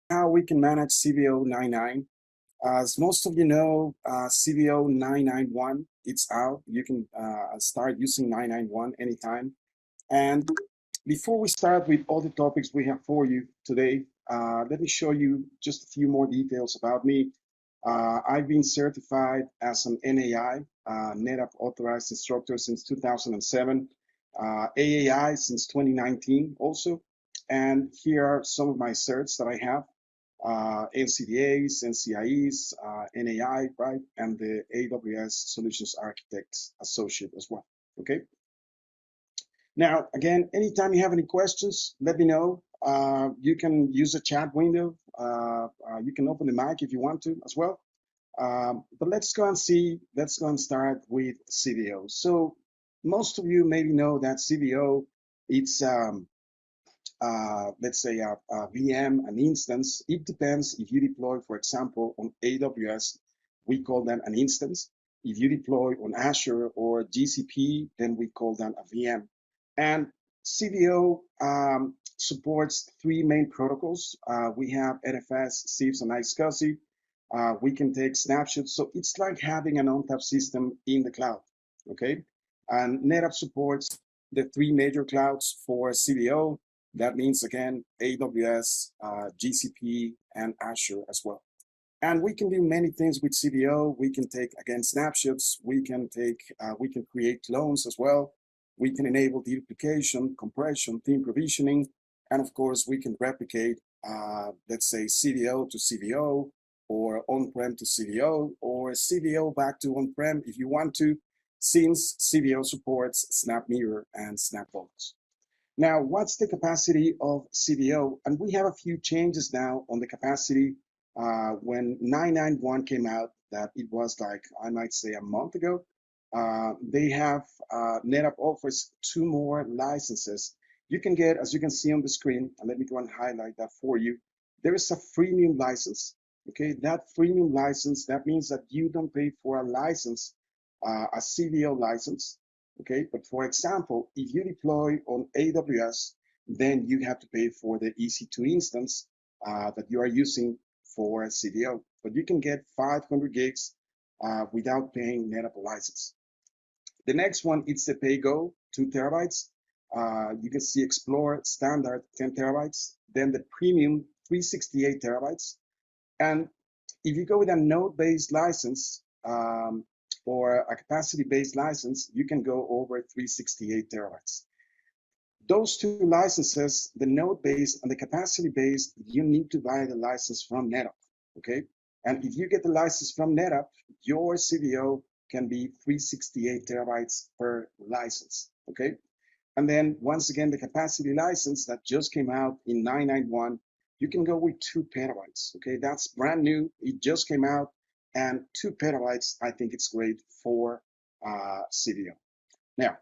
how we can manage CVO 99. As most of you know, CVO 991, it's out. You can start using 991 anytime. And before we start with all the topics we have for you today, let me show you just a few more details about me. I've been certified as an NAI, NetApp Authorized Instructor since 2007, AAI since 2019 also. And here are some of my certs that I have. NCDAs, NCIEs, NAI, right? And the AWS Solutions Architect Associate as well, okay? Now, again, anytime you have any questions, let me know. You can use the chat window. You can open the mic if you want to as well. But let's go and start with CVO. So most of you maybe know that CVO, it's let's say a VM, an instance. It depends if you deploy, for example, on AWS, we call them an instance. If you deploy on Azure or GCP, then we call them a VM. And CVO supports three main protocols. We have NFS, CIFS, and iSCSI. We can take snapshots. So it's like having an ONTAP system in the cloud, okay? And NetApp supports the three major clouds for CVO. That means, again, AWS, GCP, and Azure as well. And we can do many things with CVO. We can take, again, snapshots. We can create clones as well. We can enable deduplication, compression, theme provisioning. And of course, we can replicate, let's say, CVO to CVO, or on-prem to CVO, or CVO back to on-prem if you want to, since CVO supports SnapMirror and SnapVault. Now, what's the capacity of CVO? And we have a few changes now on the capacity. When 991 came out, that it was like, I might say a month ago, they have, NetApp offers 2 more licenses. You can get, as you can see on the screen, and let me go and highlight that for you, there is a freemium license, okay? That freemium license, that means that you don't pay for a license, a CVO license. Okay, but for example, if you deploy on AWS, then you have to pay for the EC2 instance that you are using for CVO. But you can get 500 gigs without paying NetApp a license. The next one is the pay-go, 2 terabytes. You can see Explore Standard, 10 terabytes. Then the Premium, 368 terabytes. And if you go with a node-based license, or a capacity-based license, you can go over 368 terabytes. Those 2 licenses, the node-based and the capacity-based, you need to buy the license from NetApp, okay? And if you get the license from NetApp, your CVO can be 368 terabytes per license, okay? And then once again, the capacity license that just came out in 991, you can go with 2 petabytes, okay? That's brand new, it just came out. And 2 petabytes, I think it's great for CVO. Now,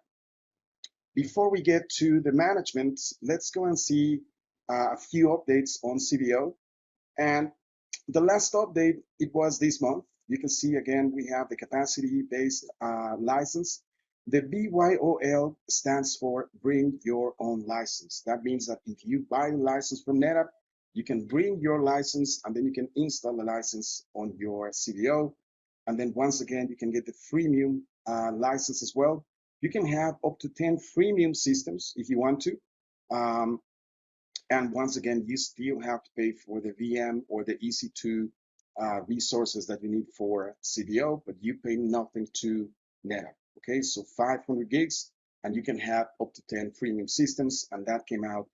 before we get to the management, let's go and see a few updates on CVO. And the last update, it was this month. You can see, again, we have the capacity-based license. The BYOL stands for Bring Your Own License. That means that if you buy the license from NetApp, you can bring your license and then you can install the license on your CVO. And then once again, you can get the freemium license as well. You can have up to 10 freemium systems if you want to. And once again, you still have to pay for the VM or the EC2 resources that you need for CVO, but you pay nothing to NetApp. Okay, so 500 gigs, and you can have up to 10 freemium systems, and that came out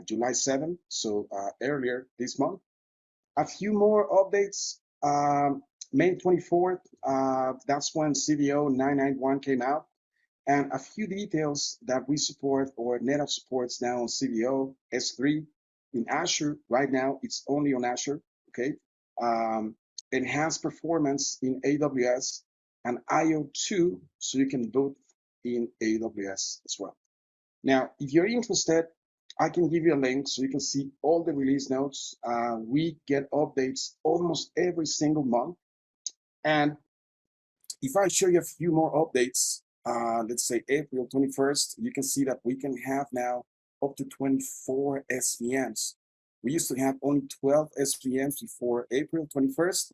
July 7th, so earlier this month. A few more updates. May 24th, that's when CVO 991 came out, and a few details that we support or NetApp supports now on CVO S3 in Azure. Right now, it's only on Azure, okay? Enhanced performance in AWS and IO2, so you can boot in AWS as well. Now, if you're interested, I can give you a link so you can see all the release notes. We get updates almost every single month. And if I show you a few more updates, let's say April 21st, you can see that we can have now up to 24 SVMs. We used to have only 12 SVMs before April 21st.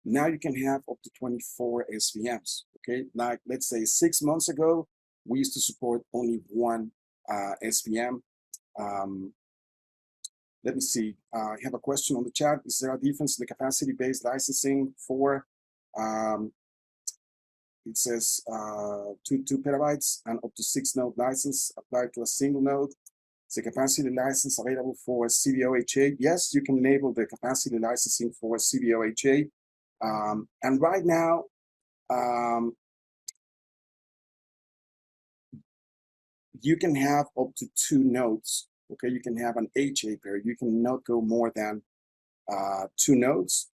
Now you can have up to 24 SVMs, okay? Like, let's say 6 months ago, we used to support only one SVM. Let me see, I have a question on the chat. Is there a difference in the capacity-based licensing for, it says 2 petabytes and up to 6 node license applied to a single node? Is the capacity license available for CVO-HA? Yes, you can enable the capacity licensing for CVO-HA. And right now, you can have up to 2 nodes. Okay, you can have an HA pair. You cannot go more than 2 nodes.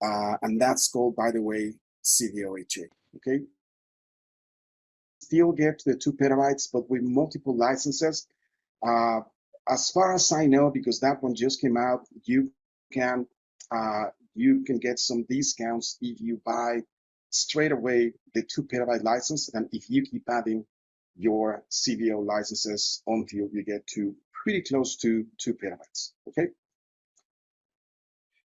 And that's called, by the way, CVO-HA. Okay. Still get to the 2 petabytes, but with multiple licenses. As far as I know, because that one just came out, you can get some discounts if you buy straight away the 2 petabyte license, and if you keep adding your CVO licenses until you get to pretty close to 2 petabytes. Okay.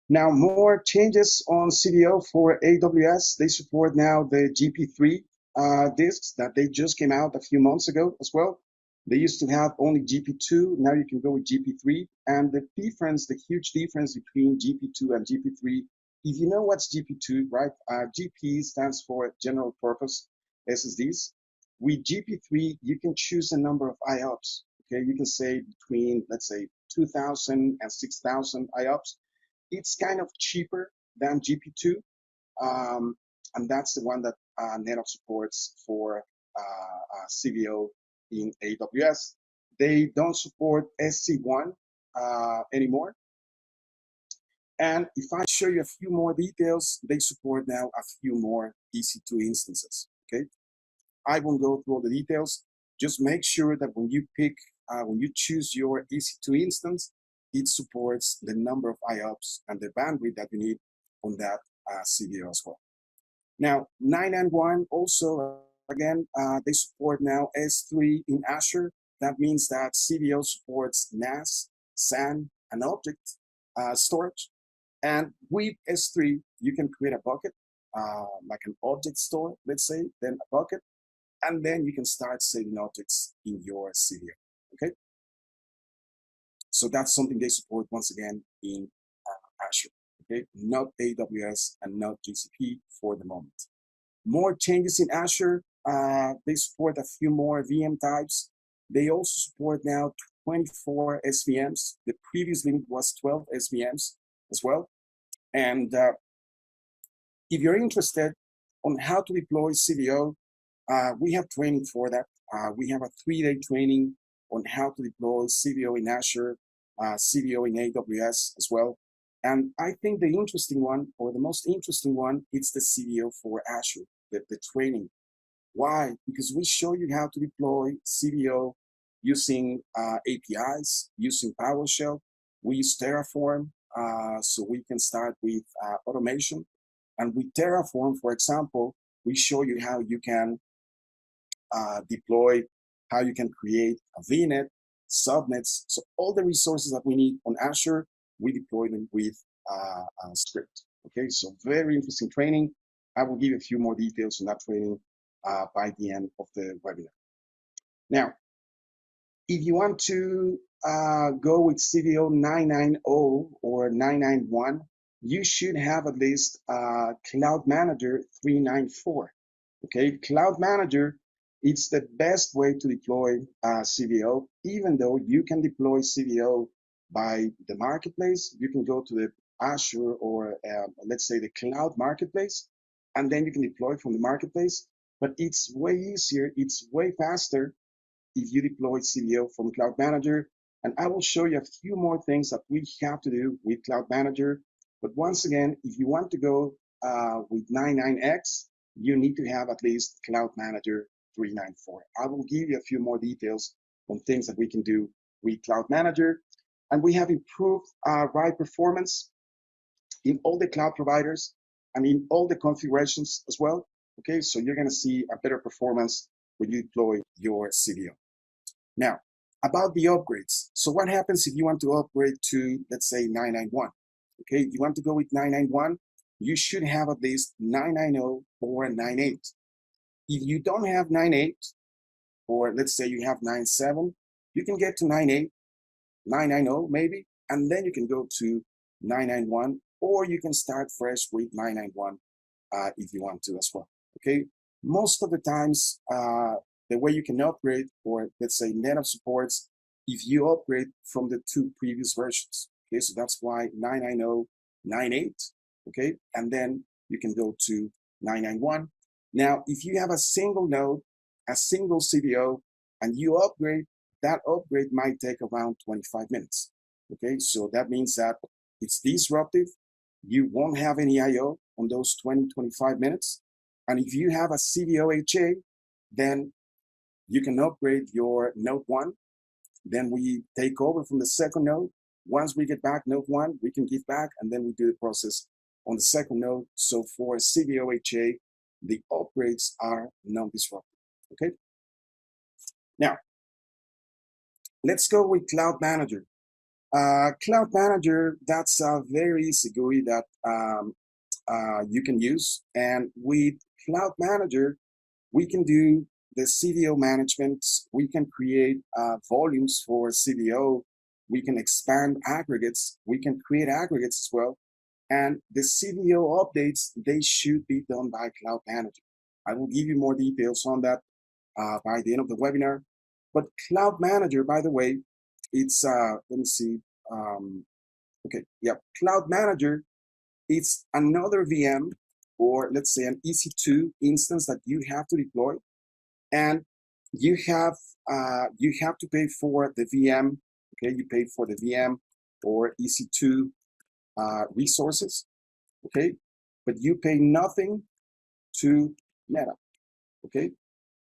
Now, more changes on CVO for AWS. They support now the GP3 disks that they just came out a few months ago as well. They used to have only GP2. Now you can go with GP3. And the difference, the huge difference between GP2 and GP3, if you know what's GP2, right? GP stands for general purpose SSDs. With GP3, you can choose a number of IOPS. Okay, you can say between, let's say, 2,000 and 6,000 IOPS. It's kind of cheaper than GP2, and that's the one that NetApp supports for CVO in AWS. They don't support SC1 anymore. And if I show you a few more details, they support now a few more EC2 instances, okay? I won't go through all the details. Just make sure that when you choose your EC2 instance, it supports the number of IOPS and the bandwidth that you need on that CVO as well. Now, 991 also, again, they support now S3 in Azure. That means that CVO supports NAS, SAN, and object storage. And with S3, you can create a bucket, like an object store, let's say, then a bucket, and then you can start saving objects in your CVO, okay? So that's something they support once again in Azure, okay? Not AWS and not GCP for the moment. More changes in Azure. They support a few more VM types. They also support now 24 SVMs. The previous limit was 12 SVMs as well. And if you're interested on how to deploy CVO, we have training for that. We have a 3-day training on how to deploy CVO in Azure, CVO in AWS as well. And I think the interesting one, or the most interesting one, it's the CVO for Azure, the training. Why? Because we show you how to deploy CVO using APIs, using PowerShell. We use Terraform, so we can start with automation. And with Terraform, for example, we show you how you can deploy, how you can create a VNet, subnets. So all the resources that we need on Azure, we deploy them with a script. Okay, so very interesting training. I will give you a few more details on that training by the end of the webinar. Now, if you want to go with CVO 990 or 991, you should have at least Cloud Manager 394. Okay, Cloud Manager, it's the best way to deploy CVO. Even though you can deploy CVO by the marketplace, you can go to the Azure or let's say the Cloud Marketplace, and then you can deploy from the marketplace. But it's way easier, it's way faster if you deploy CVO from Cloud Manager. And I will show you a few more things that we have to do with Cloud Manager. But once again, if you want to go with 99X, you need to have at least Cloud Manager 394. I will give you a few more details on things that we can do with Cloud Manager. And we have improved write performance in all the cloud providers and in all the configurations as well. Okay, so you're going to see a better performance when you deploy your CVO. Now, About the upgrades. So what happens if you want to upgrade to, let's say, 991? Okay, you want to go with 991, you should have at least 990 or 98. If you don't have 98, or let's say you have 97, you can get to 98, 990 maybe, and then you can go to 991, or you can start fresh with 991 if you want to as well. Okay, most of the times, the way you can upgrade, or let's say NetApp supports, if you upgrade from the 2 previous versions. Okay, so that's why 990, 98. Okay, and then you can go to 991. Now, if you have a single node, a single CVO, and you upgrade, that upgrade might take around 25 minutes. Okay, so that means that it's disruptive. You won't have any IO on those 20-25 minutes. And if you have a CVO-HA, then you can upgrade your node 1. Then we take over from the second node. Once we get back node 1, we can give back, and then we do the process on the second node. So for CVO-HA, the upgrades are non-disruptive. Okay. Now, let's go with Cloud Manager. Cloud Manager, that's a very easy GUI that you can use. And with Cloud Manager, we can do the CVO management. We can create volumes for CVO. We can expand aggregates. We can create aggregates as well. And the CVO updates, they should be done by Cloud Manager. I will give you more details on that by the end of the webinar. But Cloud Manager, by the way, it's, let me see. Okay, yeah, Cloud Manager, it's another VM, or let's say an EC2 instance that you have to deploy. And you have to pay for the VM. Okay, you pay for the VM or EC2 resources. Okay, but you pay nothing to NetApp. Okay,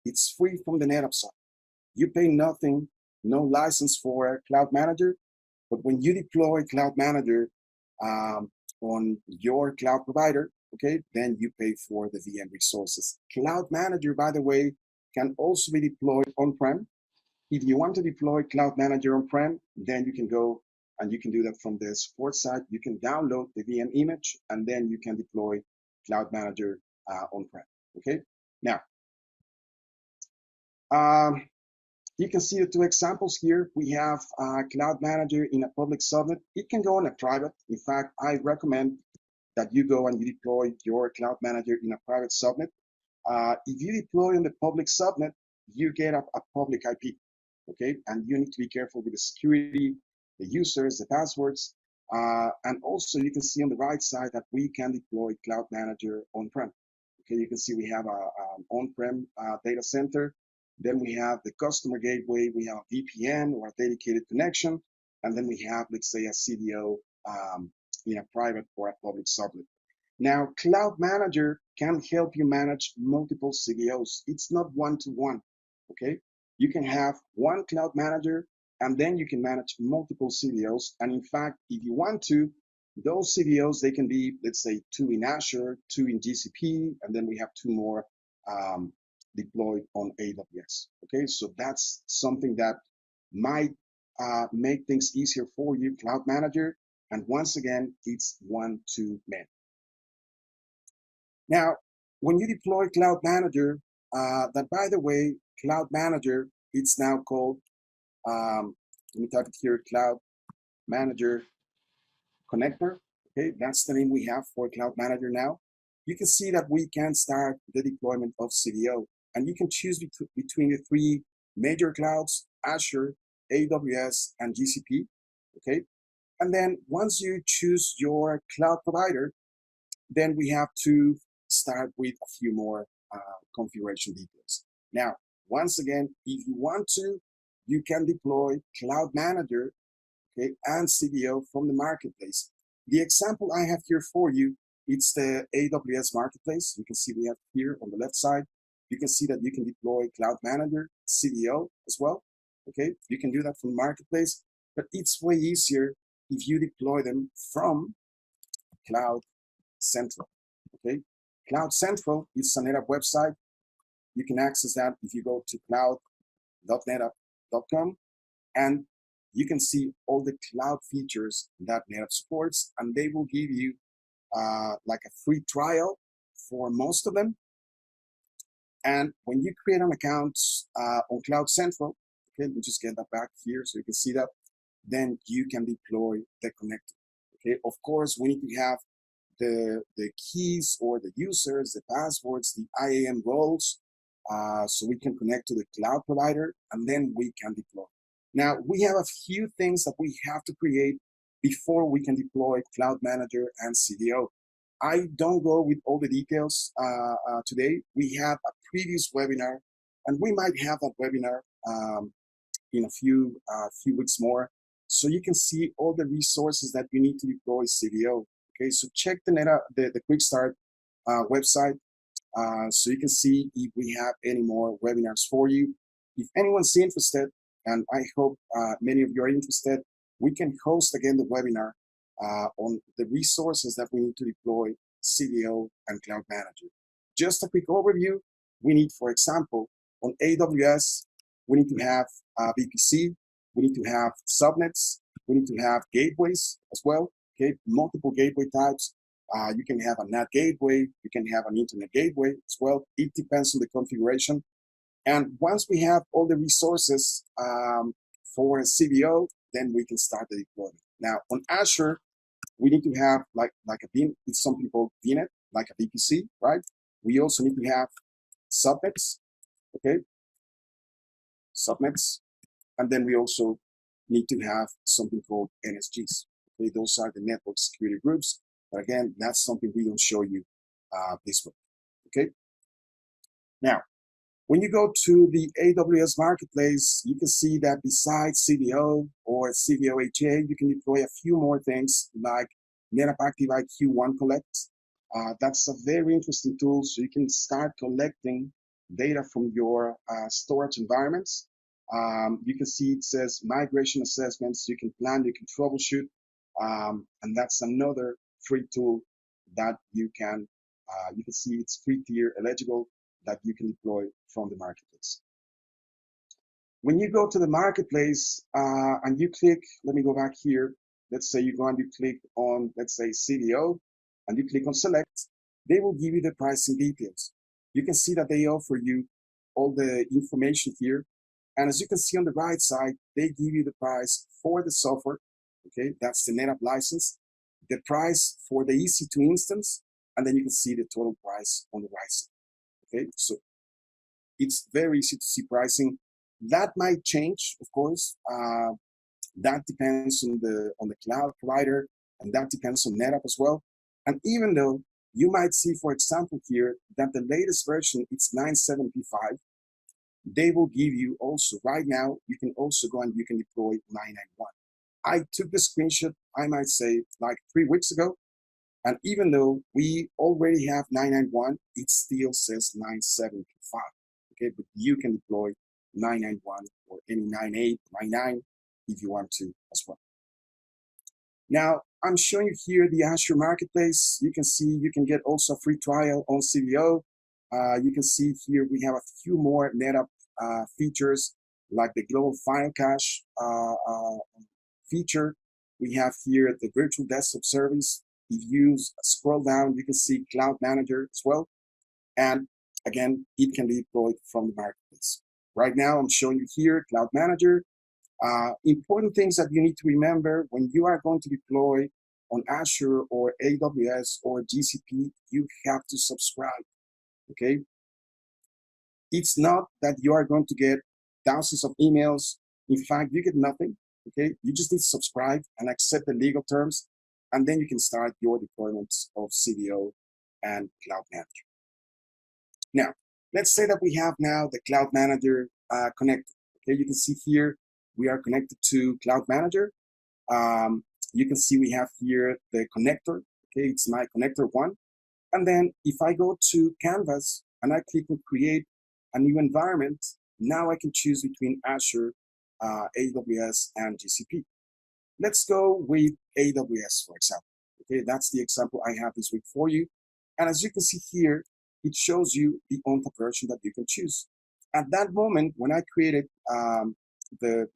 it's free from the NetApp side. You pay nothing, no license for Cloud Manager. But when you deploy Cloud Manager on your cloud provider, okay, then you pay for the VM resources. Cloud Manager, by the way, can also be deployed on-prem. If you want to deploy Cloud Manager on-prem, then you can go and you can do that from the support side. You can download the VM image, and then you can deploy Cloud Manager on-prem. Okay. Now, you can see the 2 examples here. We have Cloud Manager in a public subnet. It can go on a private. In fact, I recommend that you go and you deploy your Cloud Manager in a private subnet. If you deploy on the public subnet, you get a public IP, okay? And you need to be careful with the security, the users, the passwords. And also you can see on the right side that we can deploy Cloud Manager on-prem. Okay, you can see we have an on-prem data center. Then we have the customer gateway, we have a VPN or a dedicated connection, and then we have, let's say, a CVO in a private or a public subnet. Now, Cloud Manager can help you manage multiple CVOs. It's not one-to-one, okay? You can have one Cloud Manager, and then you can manage multiple CVOs. And in fact, if you want to, those CVOs, they can be, let's say, 2 in Azure, 2 in GCP, and then we have 2 more deployed on AWS. Okay, so that's something that might make things easier for you, Cloud Manager. And once again, it's one-to-many. Now, when you deploy Cloud Manager, that by the way, Cloud Manager, it's now called, let me type it here, Cloud Manager Connector. Okay, that's the name we have for Cloud Manager now. You can see that we can start the deployment of CVO, and you can choose between the 3 major clouds, Azure, AWS, and GCP. Okay, and then once you choose your cloud provider, then we have to start with a few more configuration details. Now, once again, if you want to, you can deploy Cloud Manager, okay, and CVO from the marketplace. The example I have here for you, it's the AWS Marketplace. You can see we have here on the left side. You can see that you can deploy Cloud Manager, CVO as well. Okay, you can do that from the marketplace, but it's way easier if you deploy them from Cloud Central. Okay, Cloud Central is a NetApp website. You can access that if you go to cloud.netapp.com. and you can see all the cloud features that NetApp supports, and they will give you like a free trial for most of them. And when you create an account on Cloud Central, okay, let me just get that back here so you can see that, then you can deploy the connector. Okay, of course, we need to have the keys or the users, the passwords, the IAM roles, so we can connect to the cloud provider, and then we can deploy. Now, we have a few things that we have to create before we can deploy Cloud Manager and CVO. I don't go with all the details today. We have a previous webinar, and we might have that webinar in a few weeks more, so you can see all the resources that you need to deploy CVO. Okay, so check the QuickStart website so you can see if we have any more webinars for you. If anyone's interested, and I hope many of you are interested, we can host again the webinar on the resources that we need to deploy CVO and Cloud Manager. Just a quick overview. We need, for example, on AWS, we need to have VPC, we need to have subnets, we need to have gateways as well, okay, multiple gateway types. You can have a NAT gateway, you can have an internet gateway as well. It depends on the configuration. And once we have all the resources for CVO, then we can start the deployment. Now, on Azure, we need to have like a VNet, some people VNet, like a VPC, right? We also need to have subnets, okay? Subnets. And then we also need to have something called NSGs. Okay, those are the network security groups. But again, that's something we don't show you this way, okay? Now, when you go to the AWS Marketplace, you can see that besides CVO or CVO-ATA, you can deploy a few more things like NetApp Active IQ One Collect. That's a very interesting tool, so you can start collecting data from your storage environments. You can see it says migration assessments. You can plan, you can troubleshoot, and that's another free tool that you can see it's free tier eligible that you can deploy from the marketplace. When you go to the marketplace and you click, let me go back here. Let's say you go and you click on, let's say CVO, and you click on select, they will give you the pricing details. You can see that they offer you all the information here. And as you can see on the right side, they give you the price for the software. Okay, that's the NetApp license, the price for the EC2 instance, and then you can see the total price on the right side. Okay, so it's very easy to see pricing. That might change, of course. That depends on the cloud provider, and that depends on NetApp as well. And even though you might see, for example, here that the latest version is 9.7p5, they will give you also right now. You can also go and you can deploy 991. I took the screenshot, I might say, like 3 weeks ago. And even though we already have 991, it still says 9.7p5. Okay, but you can deploy 991 or any 9.8, 9.9 if you want to as well. Now, I'm showing you here the Azure Marketplace. You can see you can get also a free trial on CVO. You can see here we have a few more NetApp features like the global file cache feature. We have here the virtual desktop service. If you scroll down, you can see Cloud Manager as well. And again, it can be deployed from the marketplace. Right now, I'm showing you here Cloud Manager. Important things that you need to remember when you are going to deploy on Azure or AWS or GCP, you have to subscribe, okay? It's not that you are going to get thousands of emails. In fact, you get nothing, okay? You just need to subscribe and accept the legal terms, and then you can start your deployments of CVO and Cloud Manager. Now, let's say that we have now the Cloud Manager connected. Okay, you can see here we are connected to Cloud Manager. You can see we have here the connector. Okay, it's my connector 1. And then if I go to Canvas and I click on create a new environment, now I can choose between Azure, AWS, and GCP. Let's go with AWS, for example. Okay, that's the example I have this week for you. And as you can see here, it shows you the ONTAP version that you can choose. At that moment, when I created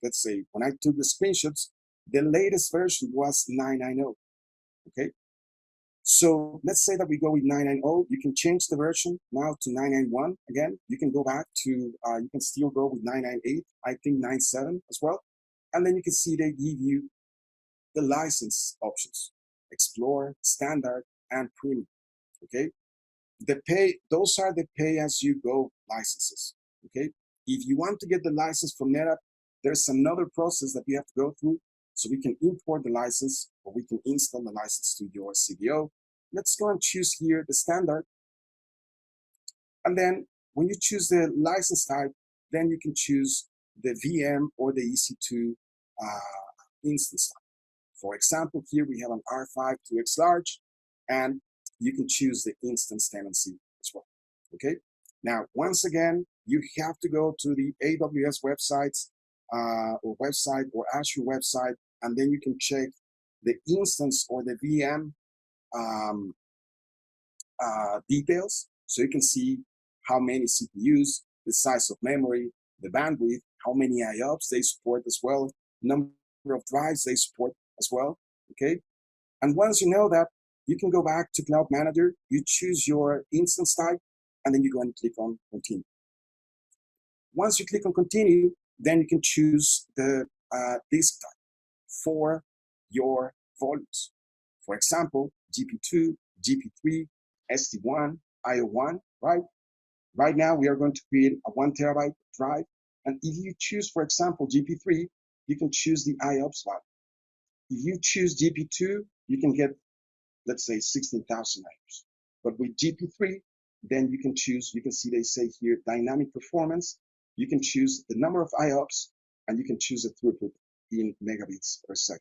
let's say, when I took the screenshots, the latest version was 990, okay? So let's say that we go with 990, you can change the version now to 991 again. You can go back to, you can still go with 998, I think 97 as well. And then you can see they give you the license options, Explore, Standard, and Premium, okay? Those are the pay-as-you-go licenses, okay? If you want to get the license from NetApp, there's another process that we have to go through. So we can import the license or we can install the license to your CVO. Let's go and choose here the standard. And then when you choose the license type, then you can choose the VM or the EC2 instance type. For example, here we have an R5 2x large, and you can choose the instance tenancy as well, okay? Now, once again, you have to go to the AWS websites or Azure website, and then you can check the instance or the VM details. So you can see how many CPUs, the size of memory, the bandwidth, how many IOPS they support as well, number of drives they support as well, okay? And once you know that, you can go back to Cloud Manager, you choose your instance type, and then you go and click on Continue. Once you click on Continue, then you can choose the disk type for your volumes. For example, GP2, GP3, SD1, IO1, right? Right now, we are going to create a 1 terabyte drive. And if you choose, for example, GP3, you can choose the IOPS value. If you choose GP2, you can get, let's say, 16,000 IOPS. But with GP3, then you can choose, you can see they say here, dynamic performance. You can choose the number of IOPS, and you can choose the throughput in megabits per second.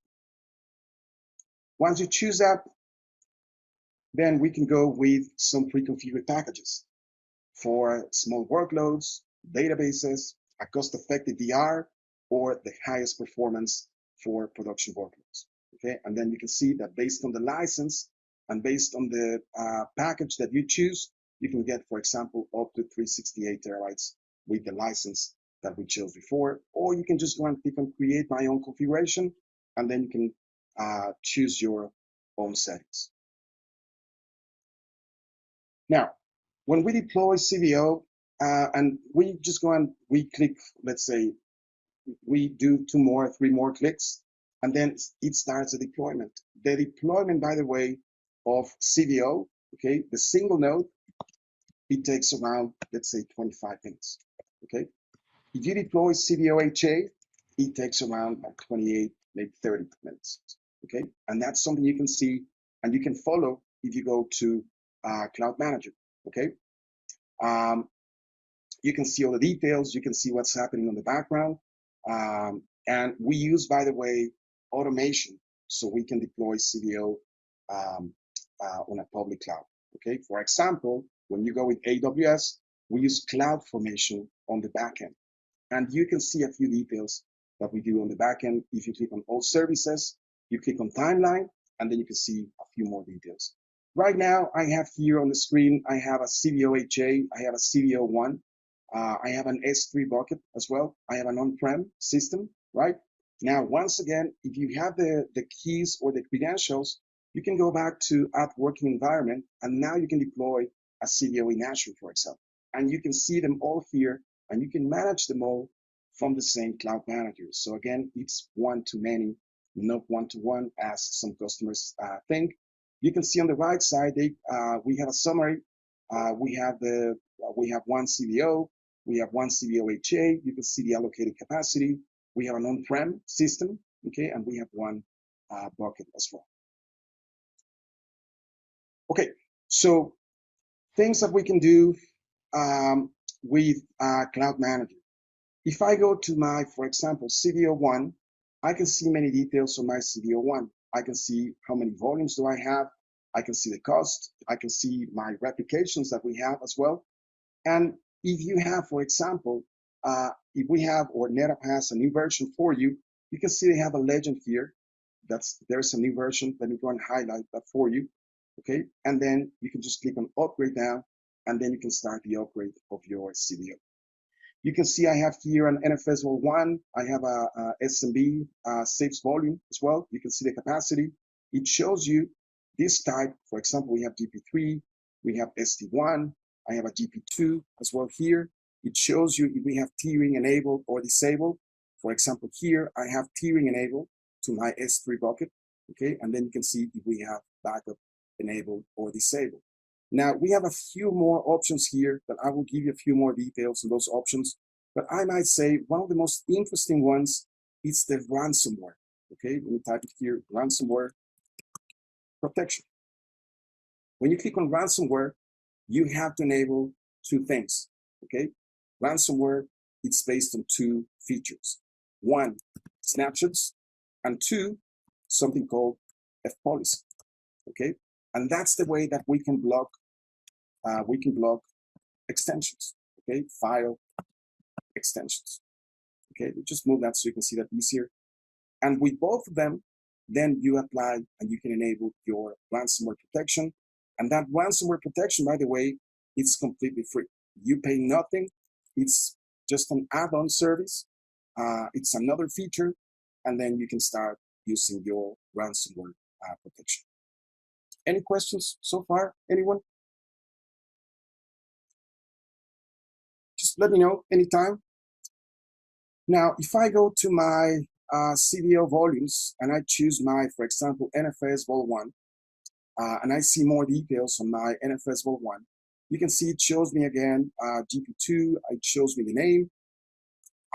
Once you choose that, then we can go with some pre-configured packages for small workloads, databases, a cost-effective DR, or the highest performance for production workloads, okay? And then you can see that based on the license and based on the package that you choose, you can get, for example, up to 368 terabytes with the license that we chose before, or you can just go and click on create my own configuration, and then you can choose your own settings. Now, when we deploy CVO, and we just go and we click, let's say, we do 2 more, 3 more clicks, and then it starts a deployment. The deployment, by the way, of CVO, okay, the single node, it takes around, let's say, 25 minutes, okay? If you deploy CVO-HA, it takes around like 28, maybe 30 minutes, okay? And that's something you can see and you can follow if you go to Cloud Manager, okay? You can see all the details, you can see what's happening on the background. And we use, by the way, automation so we can deploy CVO on a public cloud, okay? For example, when you go with AWS, we use CloudFormation on the backend. And you can see a few details that we do on the backend. If you click on all services, you click on timeline, and then you can see a few more details. Right now, I have here on the screen, I have a CVO-HA, I have a CVO-1, I have an S3 bucket as well. I have an on-prem system, right? Now, once again, if you have the keys or the credentials, you can go back to Add Working Environment, and now you can deploy a CVO in Azure, for example. And you can see them all here, and you can manage them all from the same Cloud Manager. So again, it's one-to-many, not one-to-one, as some customers think. You can see on the right side, we have a summary. We have one CVO, we have one CVO-HA. You can see the allocated capacity. We have an on-prem system, okay, and we have one bucket as well. Okay, so things that we can do with Cloud Manager. If I go to my, for example, CVO-1, I can see many details on my CVO-1. I can see how many volumes do I have. I can see the cost. I can see my replications that we have as well. And if you have, for example, if we have or NetApp has a new version for you, you can see they have a legend here. There's a new version. Let me go and highlight that for you. Okay, and then you can just click on upgrade now, and then you can start the upgrade of your CVO. You can see I have here an NFS Vol1. I have a SMB saves volume as well. You can see the capacity. It shows you this type. For example, we have GP3, we have SD1, I have a GP2 as well here. It shows you if we have tiering enabled or disabled. For example, here I have tiering enabled to my S3 bucket, okay? And then you can see if we have backup enabled or disabled. Now, we have a few more options here, but I will give you a few more details on those options. But I might say one of the most interesting ones is the ransomware, okay? Let me type it here, ransomware protection. When you click on ransomware, you have to enable two things, okay? Ransomware, it's based on two features. One, snapshots, and two, something called F-policy, okay? And that's the way that we can block extensions, okay? File extensions, okay? We just move that so you can see that easier. And with both of them, then you apply and you can enable your ransomware protection. And that ransomware protection, by the way, it's completely free. You pay nothing. It's just an add-on service. It's another feature, and then you can start using your ransomware protection. Any questions so far, anyone? Just let me know anytime. Now, if I go to my CVO volumes and I choose my, for example, NFS Vol1, and I see more details on my NFS Vol1, you can see it shows me again GP2, it shows me the name.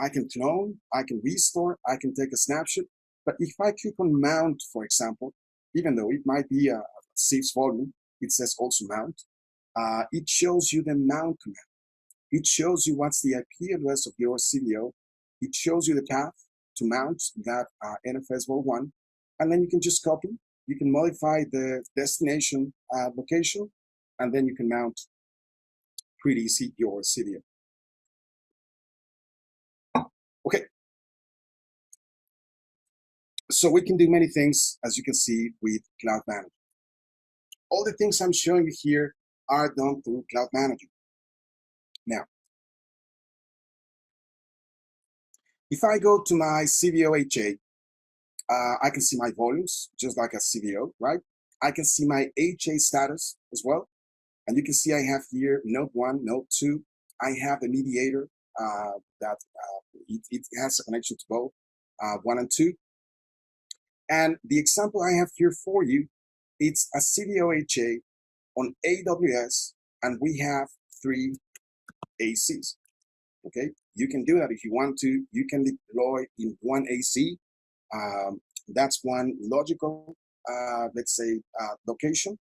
I can clone, I can restore, I can take a snapshot. But if I click on mount, for example, even though it might be a saves volume, it says also mount. It shows you the mount command. It shows you what's the IP address of your CVO. It shows you the path to mount that NFS Vol1, and then you can just copy. You can modify the destination location, and then you can mount pretty easy your CVO. Okay. So we can do many things, as you can see, with Cloud Manager. All the things I'm showing you here are done through Cloud Manager. Now, if I go to my CVO HA, I can see my volumes, just like a CVO, right? I can see my HA status as well. And you can see I have here node 1, node 2. I have the mediator that it has a connection to both 1 and 2. And the example I have here for you, it's a CVO HA on AWS, and we have 3 ACs, okay? You can do that if you want to. You can deploy in 1 AC. That's one logical, let's say, location,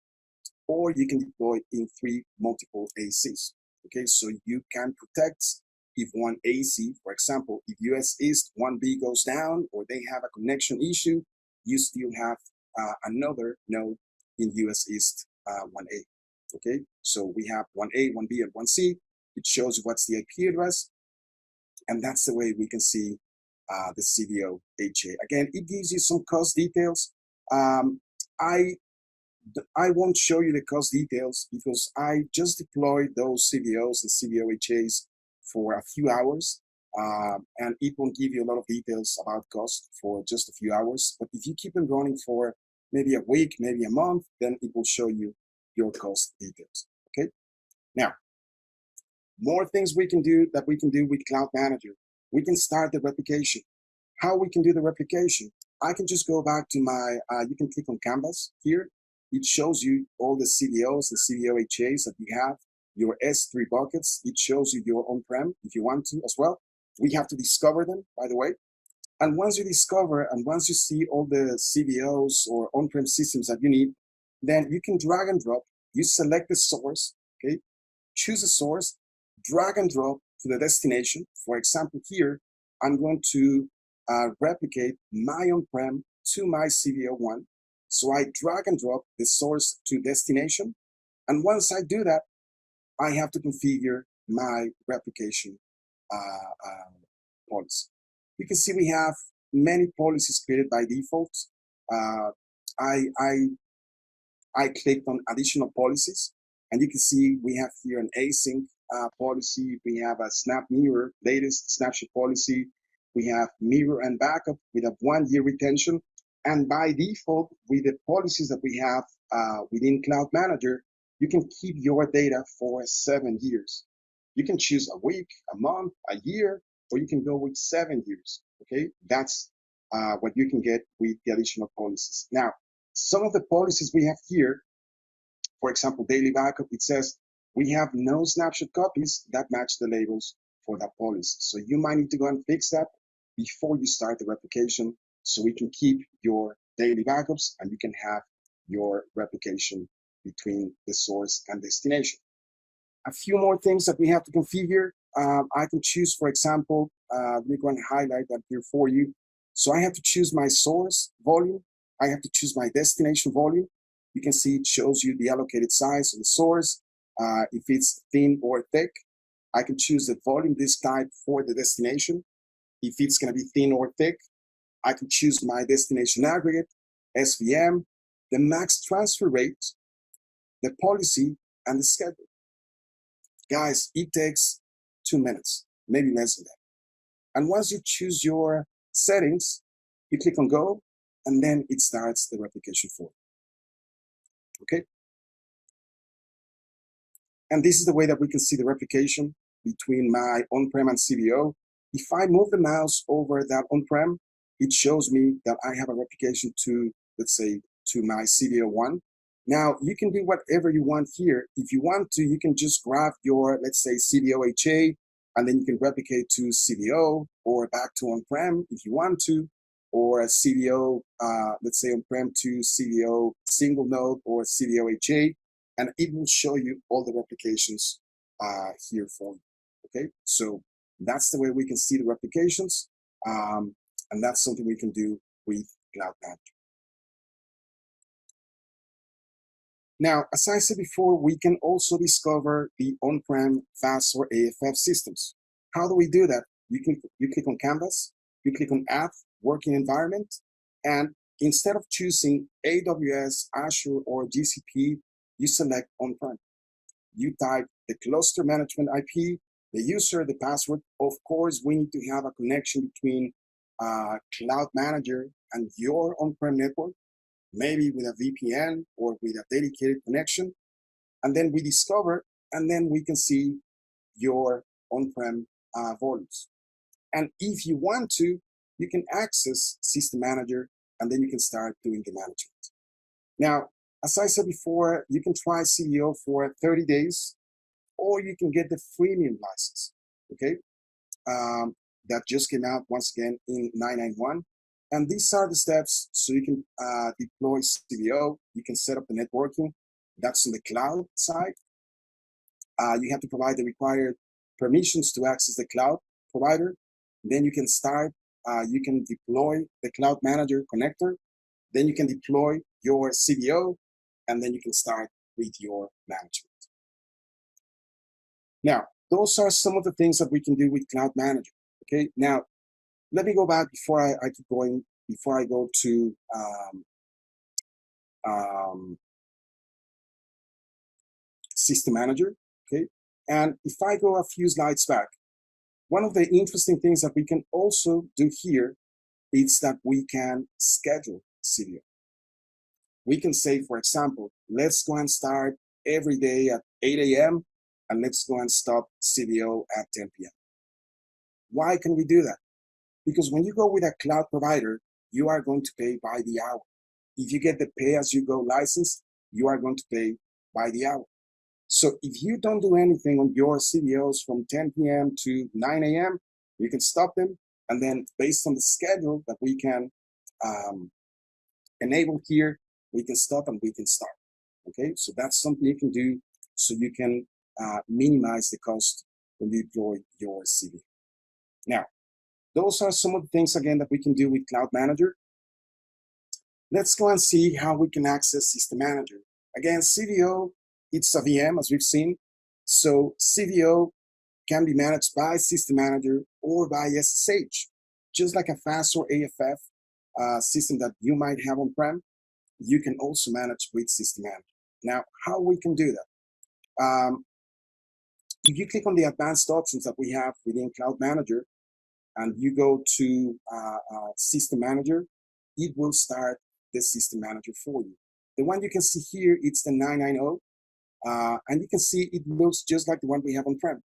or you can deploy in 3 multiple ACs, okay? So you can protect if one AC, for example, if US East 1B goes down or they have a connection issue, you still have another node in US East 1A, okay? So we have 1A, 1B, and 1C. It shows you what's the IP address, and that's the way we can see the CVO HA. Again, it gives you some cost details. I won't show you the cost details because I just deployed those CVOs and CVO HAs for a few hours, and it won't give you a lot of details about cost for just a few hours. But if you keep them running for maybe a week, maybe a month, then it will show you your cost details, okay? Now, more things we can do with Cloud Manager. We can start the replication. How we can do the replication? I can just go back to my, you can click on Canvas here. It shows you all the CVOs, the CVO HAs that you have, your S3 buckets. It shows you your on-prem if you want to as well. We have to discover them, by the way. And once you discover and once you see all the CVOs or on-prem systems that you need, then you can drag and drop. You select the source, okay? Choose a source, drag and drop to the destination. For example, here, I'm going to replicate my on-prem to my CVO1. So I drag and drop the source to destination. And once I do that, I have to configure my replication policy. You can see we have many policies created by default. I clicked on additional policies, and you can see we have here an async policy. We have a snap mirror, latest snapshot policy. We have mirror and backup with a 1-year retention. And by default, with the policies that we have within Cloud Manager, you can keep your data for 7 years. You can choose a week, a month, a year, or you can go with 7 years. Okay, that's what you can get with the additional policies. Now, some of the policies we have here, for example, daily backup, it says we have no snapshot copies that match the labels for that policy. So you might need to go and fix that before you start the replication, so we can keep your daily backups and you can have your replication between the source and destination. A few more things that we have to configure. I can choose, for example, let me go and highlight that here for you. So I have to choose my source volume. I have to choose my destination volume. You can see it shows you the allocated size of the source. If it's thin or thick, I can choose the volume disk type for the destination. If it's going to be thin or thick, I can choose my destination aggregate, SVM, the max transfer rate, the policy, and the schedule. Guys, it takes 2 minutes, maybe less than that. And once you choose your settings, you click on go, and then it starts the replication for you. Okay? And this is the way that we can see the replication between my on-prem and CVO. If I move the mouse over that on-prem, it shows me that I have a replication to, let's say, to my CVO1. Now, you can do whatever you want here. If you want to, you can just grab your, let's say, CVO-HA, and then you can replicate to CVO or back to on-prem if you want to, or a CVO, let's say on-prem to CVO single node or CVO-HA, and it will show you all the replications here for you, okay? So that's the way we can see the replications, and that's something we can do with Cloud Manager. Now, as I said before, we can also discover the on-prem FAS or AFF systems. How do we do that? You click on Canvas, you click on Add Working Environment, and instead of choosing AWS, Azure, or GCP, you select on-prem. You type the cluster management IP, the user, the password. Of course, we need to have a connection between Cloud Manager and your on-prem network, maybe with a VPN or with a dedicated connection. And then we discover, and then we can see your on-prem volumes. And if you want to, you can access System Manager, and then you can start doing the management. Now, as I said before, you can try CVO for 30 days, or you can get the freemium license, okay? That just came out once again in 991. And these are the steps so you can deploy CVO. You can set up the networking. That's on the cloud side. You have to provide the required permissions to access the cloud provider. Then you can start, you can deploy the Cloud Manager connector. Then you can deploy your CVO, and then you can start with your management. Now, those are some of the things that we can do with Cloud Manager. Okay, now let me go back before I keep going, before I go to System Manager. Okay, and if I go a few slides back, one of the interesting things that we can also do here is that we can schedule CVO. We can say, for example, let's go and start every day at 8 a.m. and let's go and stop CVO at 10 p.m. Why can we do that? Because when you go with a cloud provider, you are going to pay by the hour. If you get the pay-as-you-go license, you are going to pay by the hour. So if you don't do anything on your CVOs from 10 p.m. to 9 a.m., you can stop them. And then based on the schedule that we can enable here, we can stop and we can start. Okay, so that's something you can do so you can minimize the cost when you deploy your CVO. Now, those are some of the things, again, that we can do with Cloud Manager. Let's go and see how we can access System Manager. Again, CVO, it's a VM, as we've seen. So CVO can be managed by System Manager or by SSH. Just like a FAS or AFF system that you might have on-prem, you can also manage with System Manager. Now, how we can do that? If you click on the advanced options that we have within Cloud Manager, and you go to System Manager, it will start the System Manager for you. The one you can see here, it's the 990, and you can see it looks just like the one we have on-prem.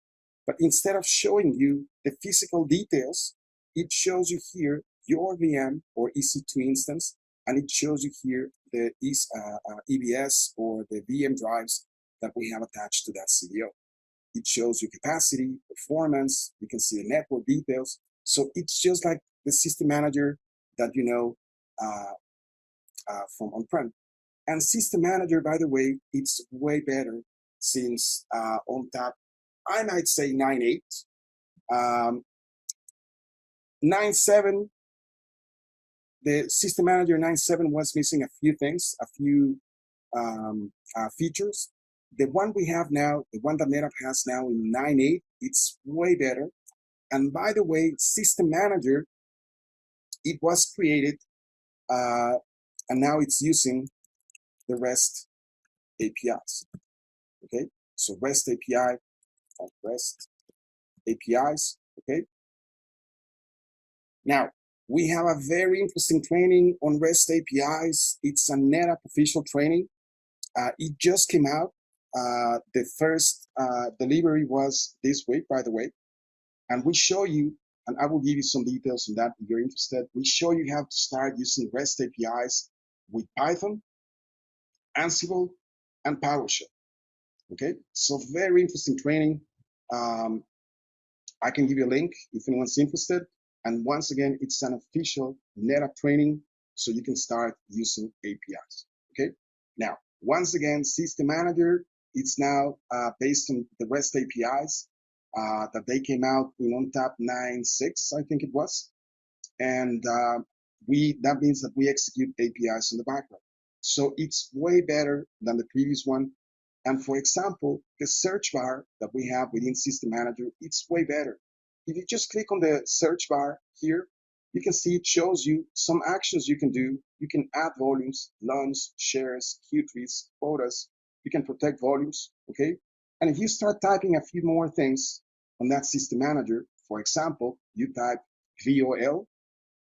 But instead of showing you the physical details, it shows you here your VM or EC2 instance, and it shows you here the EBS or the VM drives that we have attached to that CVO. It shows you capacity, performance, you can see the network details. So it's just like the System Manager that you know from on-prem. And System Manager, by the way, it's way better since ONTAP, I might say 9.8. 9.7, the System Manager 9.7 was missing a few things, a few features. The one we have now, the one that NetApp has now in 9.8, it's way better. And by the way, System Manager, it was created, and now it's using the REST APIs. Okay, so REST API, REST APIs. Okay. Now we have a very interesting training on REST APIs. It's a NetApp official training. It just came out. The first delivery was this week, by the way, and we show you, and I will give you some details on that if you're interested. We show you how to start using REST APIs with Python, Ansible, and PowerShell. Okay, so very interesting training. I can give you a link if anyone's interested. And once again, it's an official NetApp training, so you can start using APIs. Okay, now once again, System Manager, it's now based on the REST APIs that they came out in ONTAP 9.6, I think it was. And that means that we execute APIs in the background. So it's way better than the previous one. And for example, the search bar that we have within System Manager, it's way better. If you just click on the search bar here, you can see it shows you some actions you can do. You can add volumes, LUNs, shares, queue trees, quotas. You can protect volumes, okay? And if you start typing a few more things on that System Manager, for example, you type VOL,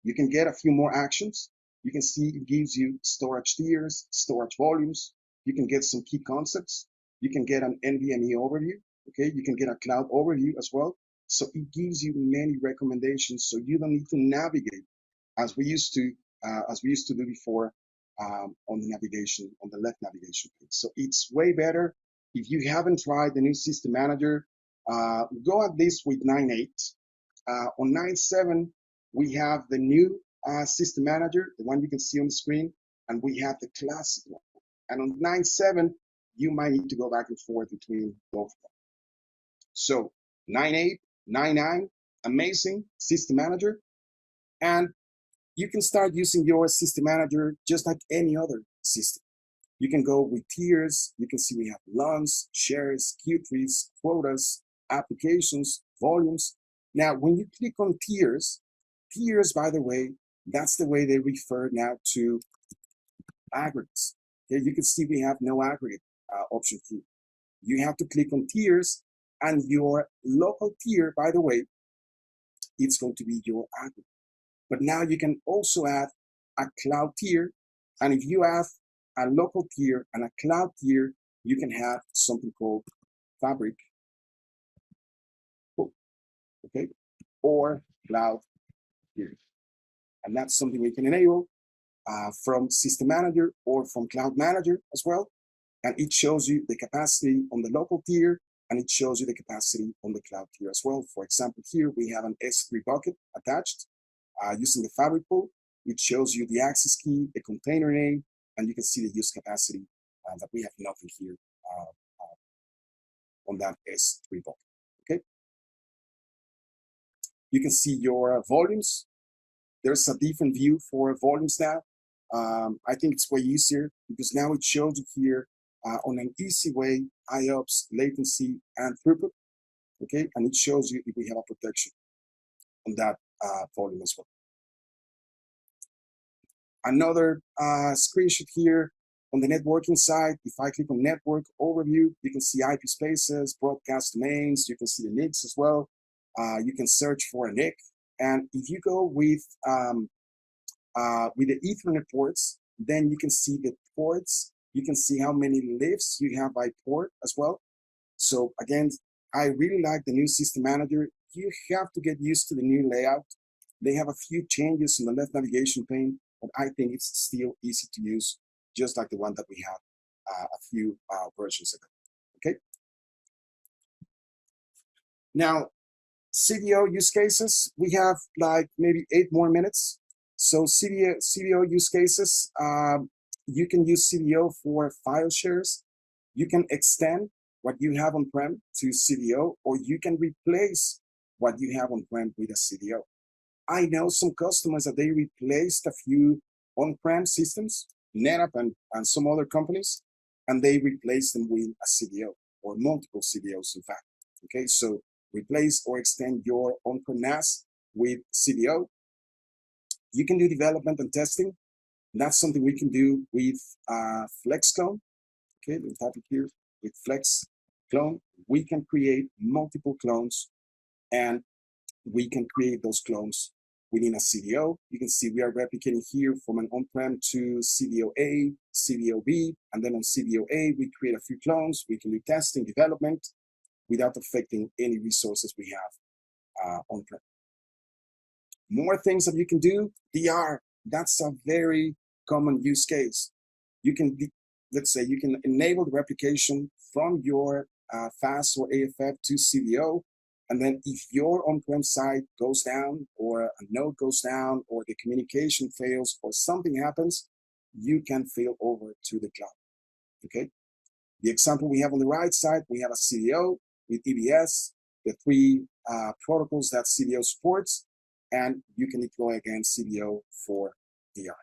you can get a few more actions. You can see it gives you storage tiers, storage volumes. You can get some key concepts. You can get an NVMe overview, okay? You can get a cloud overview as well. So it gives you many recommendations, so you don't need to navigate as we used to do before on the navigation, on the left navigation page. So it's way better. If you haven't tried the new System Manager, go at this with 9.8. On 9.7, we have the new System Manager, the one you can see on the screen, and we have the classic one. And on 9.7, you might need to go back and forth between both of them. So 9.8, 9.9, amazing System Manager. And you can start using your System Manager just like any other system. You can go with tiers. You can see we have LUNs, shares, queue trees, quotas, applications, volumes. Now, when you click on tiers, by the way, that's the way they refer now to aggregates. Okay, you can see we have no aggregate option here. You have to click on tiers, and your local tier, by the way, it's going to be your aggregate. But now you can also add a cloud tier, and if you add a local tier and a cloud tier, you can have something called Fabric, okay, or cloud tiers. And that's something we can enable from System Manager or from Cloud Manager as well. And it shows you the capacity on the local tier, and it shows you the capacity on the cloud tier as well. For example, here we have an S3 bucket attached using the Fabric pool. It shows you the access key, the container name, and you can see the use capacity that we have nothing here on that S3 bucket, okay? You can see your volumes. There's a different view for volumes now. I think it's way easier because now it shows you here on an easy way, IOPS, latency, and throughput, okay? And it shows you if we have a protection on that volume as well. Another screenshot here. On the networking side, if I click on network overview, you can see IP spaces, broadcast domains, you can see the NICs as well. You can search for a NIC. And if you go with the Ethernet ports, then you can see the ports. You can see how many lifts you have by port as well. So again, I really like the new system manager. You have to get used to the new layout. They have a few changes in the left navigation pane, but I think it's still easy to use, just like the one that we had a few versions ago. Okay. Now, CVO use cases, we have like maybe 8 more minutes. So CVO use cases, you can use CVO for file shares. You can extend what you have on-prem to CVO, or you can replace what you have on-prem with a CVO. I know some customers that they replaced a few on-prem systems, NetApp and some other companies, and they replaced them with a CVO or multiple CVOs, in fact. Okay, so replace or extend your on-prem NAS with CVO. You can do development and testing. That's something we can do with FlexClone. Okay, we'll type it here with FlexClone. We can create multiple clones, and we can create those clones within a CVO. You can see we are replicating here from an on-prem to CVO-A, CVO-B, and then on CVO-A, we create a few clones. We can do testing, development, without affecting any resources we have on-prem. More things that you can do, DR. That's a very common use case. You can, let's say, you can enable the replication from your FAS or AFF to CVO. And then if your on-prem site goes down, or a node goes down, or the communication fails, or something happens, you can fail over to the cloud. Okay. The example we have on the right side, we have a CVO with EBS, the 3 protocols that CVO supports, and you can deploy again CVO for DR.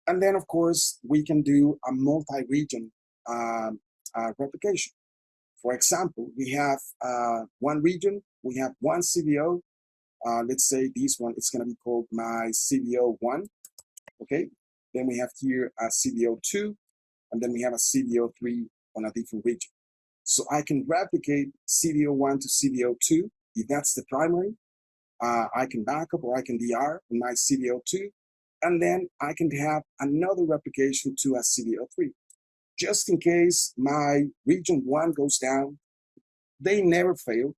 And then, of course, we can do a multi-region replication. For example, we have one region, we have one CVO. Let's say this one, it's going to be called my CVO1. Okay. Then we have here a CVO2, and then we have a CVO3 on a different region. So I can replicate CVO1 to CVO2 if that's the primary. I can backup or I can DR in my CVO2, and then I can have another replication to a CVO3. Just in case my region 1 goes down, they never fail,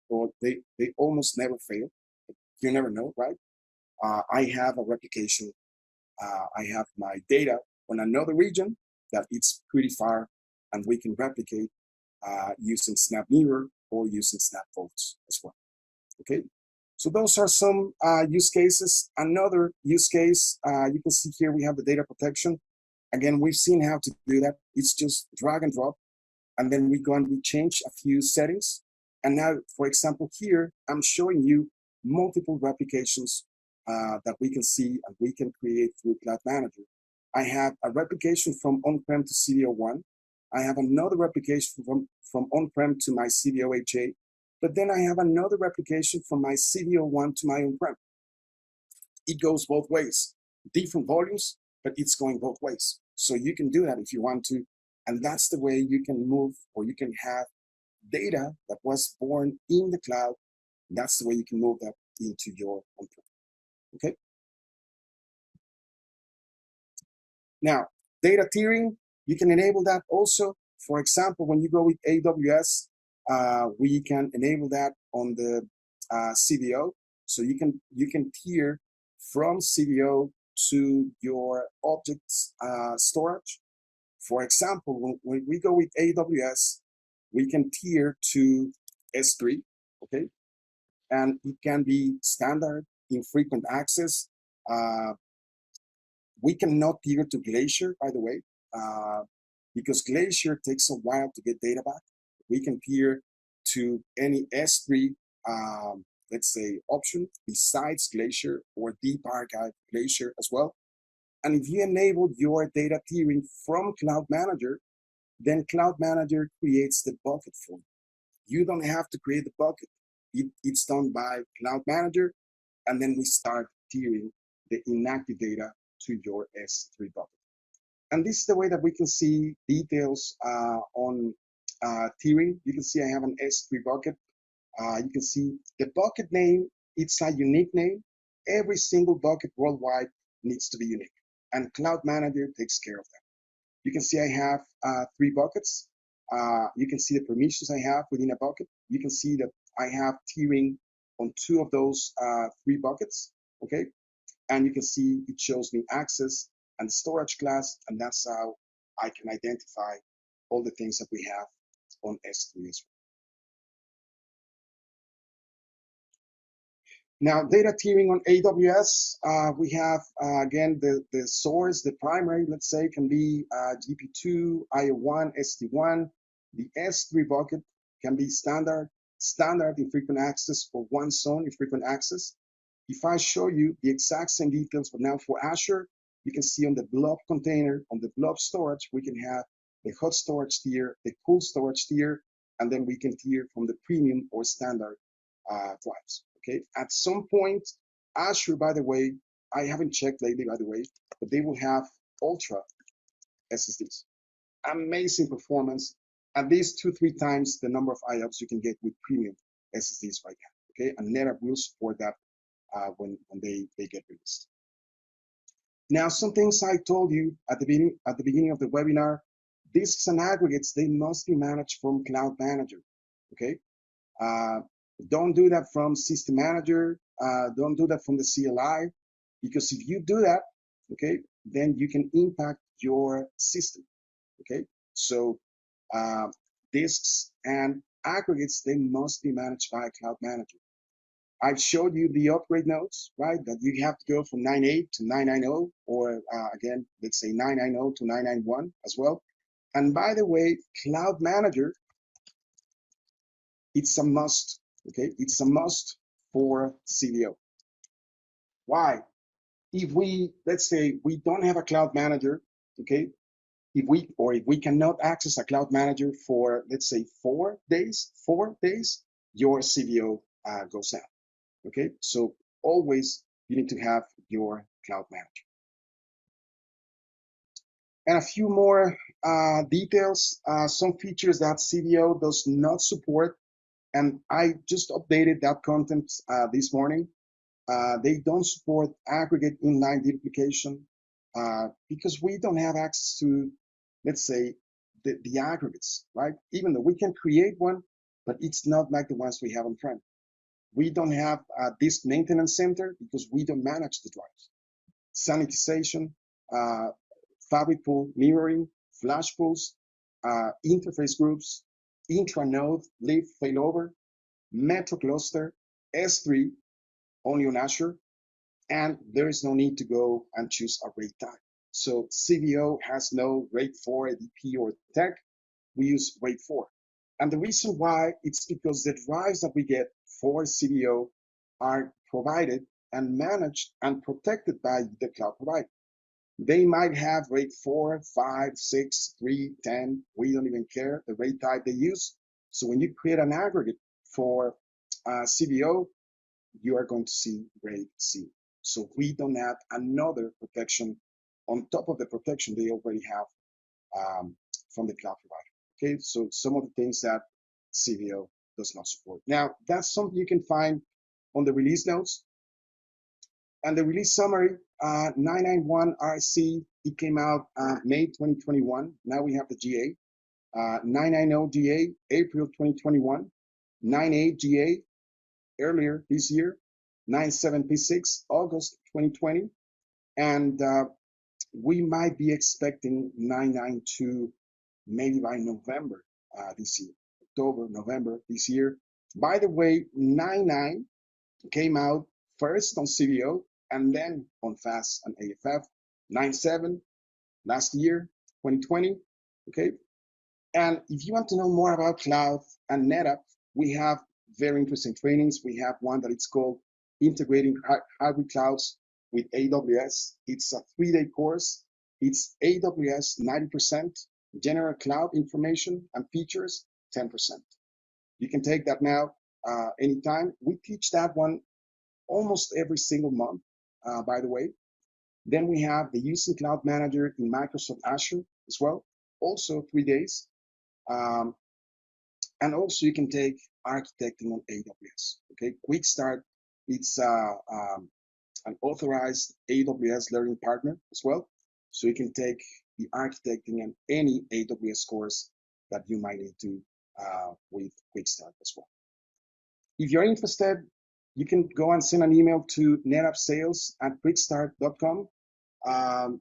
or they almost never fail. You never know, right? I have a replication. I have my data on another region that it's pretty far, and we can replicate using SnapMirror or using SnapVolts as well. Okay. So those are some use cases. Another use case, you can see here we have the data protection. Again, we've seen how to do that. It's just drag and drop. And then we go and we change a few settings. And now, for example, here, I'm showing you multiple replications that we can see and we can create through Cloud Manager. I have a replication from on-prem to CVO1. I have another replication from on-prem to my CVO-HA. But then I have another replication from my CVO1 to my on-prem. It goes both ways. Different volumes, but it's going both ways. So you can do that if you want to. And that's the way you can move, or you can have data that was born in the cloud. That's the way you can move that into your on-prem. Okay. Now, data tiering, you can enable that also. For example, when you go with AWS, we can enable that on the CVO. So you can tier from CVO to your objects storage. For example, when we go with AWS, we can tier to S3, okay? And it can be standard, infrequent access. We cannot tier to Glacier, by the way, because Glacier takes a while to get data back. We can tier to any S3, let's say, option besides Glacier, or Deep Archive Glacier as well. And if you enable your data tiering from Cloud Manager, then Cloud Manager creates the bucket for you. You don't have to create the bucket. It's done by Cloud Manager, and then we start tiering the inactive data to your S3 bucket. And this is the way that we can see details on tiering. You can see I have an S3 bucket. You can see the bucket name, it's a unique name. Every single bucket worldwide needs to be unique. And Cloud Manager takes care of that. You can see I have 3 buckets. You can see the permissions I have within a bucket. You can see that I have tiering on 2 of those 3 buckets, okay? And you can see it shows me access and storage class, and that's how I can identify all the things that we have on S3 as well. Now, data tiering on AWS, we have, again, the source, the primary, let's say, can be GP2, IO1, SD1. The S3 bucket can be standard infrequent access for one zone infrequent access. If I show you the exact same details, but now for Azure, you can see on the blob container, on the blob storage, we can have the hot storage tier, the cool storage tier, and then we can tier from the premium or standard drives. Okay, at some point, Azure, by the way, I haven't checked lately, by the way, but they will have ultra SSDs. Amazing performance, at least 2-3 times the number of IOPS you can get with premium SSDs right now. Okay, and NetApp will support that when they get released. Now, some things I told you at the beginning of the webinar, disks and aggregates, they must be managed from Cloud Manager. Okay. Don't do that from System Manager. Don't do that from the CLI, because if you do that, okay, then you can impact your system. Okay, so disks and aggregates, they must be managed by Cloud Manager. I've showed you the upgrade nodes, right? That you have to go from 9.8 to 9.9.0, or again, let's say 9.9.0 to 9.9.1 as well. And by the way, Cloud Manager, it's a must. Okay, it's a must for CVO. Why? If we, let's say, we don't have a Cloud Manager, okay, if we cannot access a Cloud Manager for, let's say, 4 days, your CVO goes down. Okay, so always you need to have your Cloud Manager. And a few more details, some features that CVO does not support. And I just updated that content this morning. They don't support aggregate inline duplication because we don't have access to, let's say, the aggregates, right? Even though we can create one, but it's not like the ones we have on-prem. We don't have a disk maintenance center because we don't manage the drives. Sanitization, fabric pool mirroring, flash pools, interface groups, intra-node leaf failover, metro cluster, S3, only on Azure, and there is no need to go and choose a RAID type. So CVO has no RAID 4 ADP or tech. We use RAID 4. And the reason why, it's because the drives that we get for CVO are provided and managed and protected by the cloud provider. They might have RAID 4, 5, 6, 3, 10. We don't even care the RAID type they use. So when you create an aggregate for CVO, you are going to see RAID C. So we don't have another protection on top of the protection they already have from the cloud provider. Okay, so some of the things that CVO does not support. Now, that's something you can find on the release notes. And the release summary, 991 RC, it came out May 2021. Now we have the GA. 990 GA, April 2021. 98 GA, earlier this year. 97 P6, August 2020. And we might be expecting 992 maybe by November this year, October, November this year. By the way, 99 came out first on CVO and then on FAS and AFF. 97 last year, 2020, okay? And if you want to know more about cloud and NetApp, we have very interesting trainings. We have one that it's called Integrating Hybrid Clouds with AWS. It's a 3-day course. It's AWS 90%, general cloud information and features 10%. You can take that now anytime. We teach that one almost every single month, by the way. Then we have the Using Cloud Manager in Microsoft Azure as well, also 3 days. And also you can take architecting on AWS. Okay, QuickStart, it's an authorized AWS learning partner as well. So you can take the architecting and any AWS course that you might need to with QuickStart as well. If you're interested, you can go and send an email to netappsales@quickstart.com.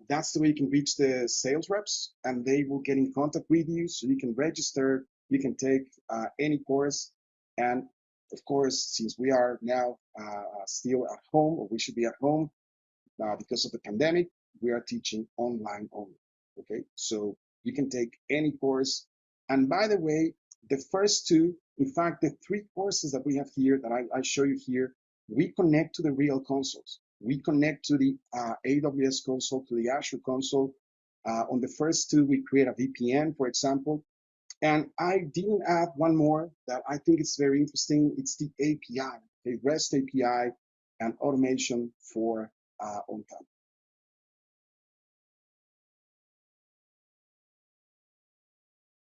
That's the way you can reach the sales reps, and they will get in contact with you so you can register, you can take any course. And of course, since we are now still at home, or we should be at home because of the pandemic, we are teaching online only. Okay, so you can take any course. And by the way, the first two, in fact, the 3 courses that we have here that I show you here, we connect to the real consoles. We connect to the AWS console, to the Azure console. On the first 2, we create a VPN, for example. And I didn't add one more that I think is very interesting. It's the API, the REST API and automation for ONTAP.